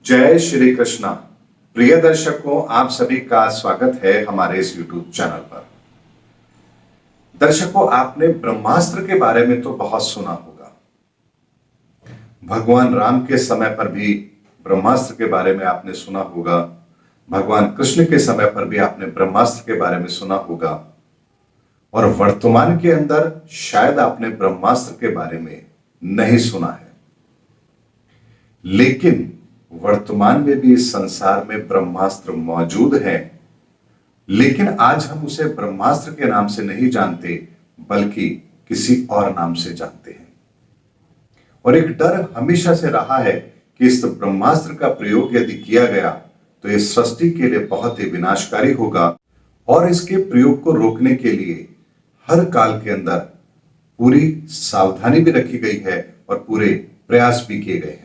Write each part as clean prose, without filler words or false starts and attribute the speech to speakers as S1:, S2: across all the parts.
S1: जय श्री कृष्णा। प्रिय दर्शकों, आप सभी का स्वागत है हमारे इस YouTube चैनल पर। दर्शकों, आपने ब्रह्मास्त्र के बारे में तो बहुत सुना होगा। भगवान राम के समय पर भी ब्रह्मास्त्र के बारे में आपने सुना होगा। भगवान कृष्ण के समय पर भी आपने ब्रह्मास्त्र के बारे में सुना होगा। और वर्तमान के अंदर शायद आपने ब्रह्मास्त्र के बारे में नहीं सुना है। लेकिन वर्तमान में भी इस संसार में ब्रह्मास्त्र मौजूद है, लेकिन आज हम उसे ब्रह्मास्त्र के नाम से नहीं जानते, बल्कि किसी और नाम से जानते हैं। और एक डर हमेशा से रहा है कि इस ब्रह्मास्त्र का प्रयोग यदि किया गया तो ये सृष्टि के लिए बहुत ही विनाशकारी होगा। और इसके प्रयोग को रोकने के लिए हर काल के अंदर पूरी सावधानी भी रखी गई है और पूरे प्रयास भी किए गए हैं।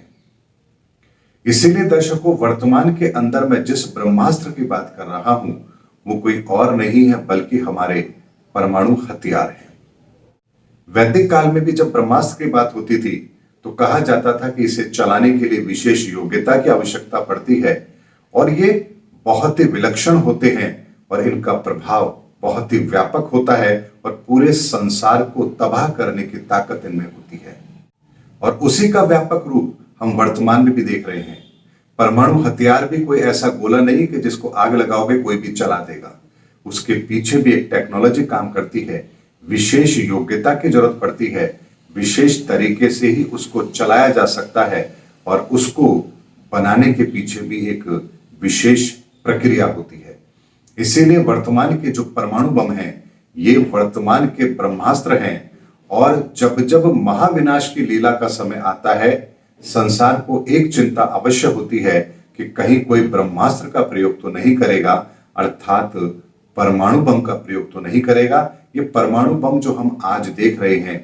S1: इसीलिए दर्शकों, वर्तमान के अंदर मैं जिस ब्रह्मास्त्र की बात कर रहा हूं वो कोई और नहीं है बल्कि हमारे परमाणु हथियार हैं। वैदिक काल में भी जब ब्रह्मास्त्र की बात होती थी तो कहा जाता था कि इसे चलाने के लिए विशेष योग्यता की आवश्यकता पड़ती है और ये बहुत ही विलक्षण होते हैं और इनका प्रभाव बहुत ही व्यापक होता है और पूरे संसार को तबाह करने की ताकत इनमें होती है। और उसी का व्यापक रूप हम वर्तमान में भी देख रहे हैं। परमाणु हथियार भी कोई ऐसा गोला नहीं कि जिसको आग लगाओगे कोई भी चला देगा। उसके पीछे भी एक टेक्नोलॉजी काम करती है, विशेष योग्यता की जरूरत पड़ती है, विशेष तरीके से ही उसको चलाया जा सकता है और उसको बनाने के पीछे भी एक विशेष प्रक्रिया होती है। इसीलिए वर्तमान के जो परमाणु बम हैं ये वर्तमान के ब्रह्मास्त्र हैं। और जब जब महाविनाश की लीला का समय आता है, संसार को एक चिंता अवश्य होती है कि कहीं कोई ब्रह्मास्त्र का प्रयोग तो नहीं करेगा, अर्थात परमाणु बम का प्रयोग तो नहीं करेगा। ये परमाणु बम जो हम आज देख रहे हैं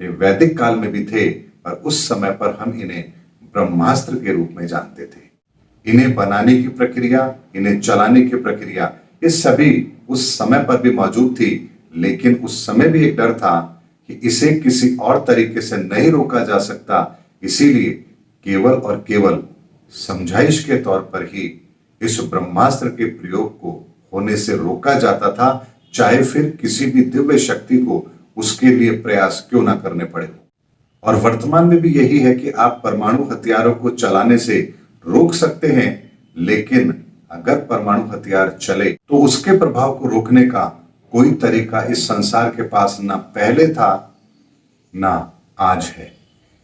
S1: ये वैदिक काल में भी थे, पर उस समय पर हम इन्हें ब्रह्मास्त्र के रूप में जानते थे। इन्हें बनाने की प्रक्रिया, इन्हें चलाने की प्रक्रिया, ये सभी उस समय पर भी मौजूद थी। लेकिन उस समय भी एक डर था कि इसे किसी और तरीके से नहीं रोका जा सकता, इसीलिए केवल और केवल समझाइश के तौर पर ही इस ब्रह्मास्त्र के प्रयोग को होने से रोका जाता था, चाहे फिर किसी भी दिव्य शक्ति को उसके लिए प्रयास क्यों ना करने पड़े। और वर्तमान में भी यही है कि आप परमाणु हथियारों को चलाने से रोक सकते हैं, लेकिन अगर परमाणु हथियार चले तो उसके प्रभाव को रोकने का कोई तरीका इस संसार के पास ना पहले था ना आज है।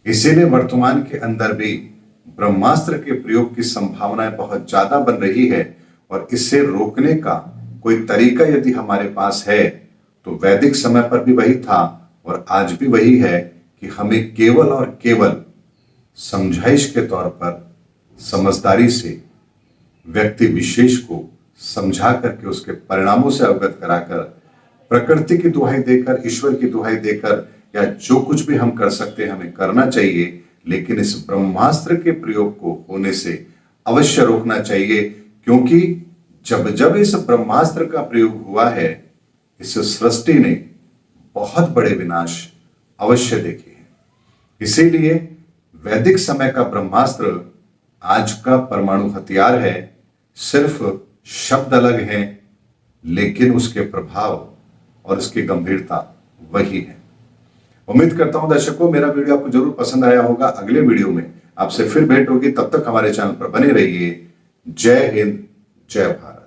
S1: इसीलिए वर्तमान के अंदर भी ब्रह्मास्त्र के प्रयोग की संभावनाएं बहुत ज्यादा बन रही है। और इसे रोकने का कोई तरीका यदि हमारे पास है तो वैदिक समय पर भी वही था और आज भी वही है कि हमें केवल और केवल समझाइश के तौर पर समझदारी से व्यक्ति विशेष को समझा करके उसके परिणामों से अवगत कराकर, प्रकृति की दुहाई देकर, ईश्वर की दुहाई देकर, या जो कुछ भी हम कर सकते हैं हमें करना चाहिए। लेकिन इस ब्रह्मास्त्र के प्रयोग को होने से अवश्य रोकना चाहिए, क्योंकि जब जब इस ब्रह्मास्त्र का प्रयोग हुआ है इस सृष्टि ने बहुत बड़े विनाश अवश्य देखे हैं। इसीलिए वैदिक समय का ब्रह्मास्त्र आज का परमाणु हथियार है। सिर्फ शब्द अलग हैं, लेकिन उसके प्रभाव और उसकी गंभीरता वही है। उम्मीद करता हूं दर्शकों मेरा वीडियो आपको जरूर पसंद आया होगा। अगले वीडियो में आपसे फिर भेंट होगी, तब तक हमारे चैनल पर बने रहिए। जय हिंद, जय भारत।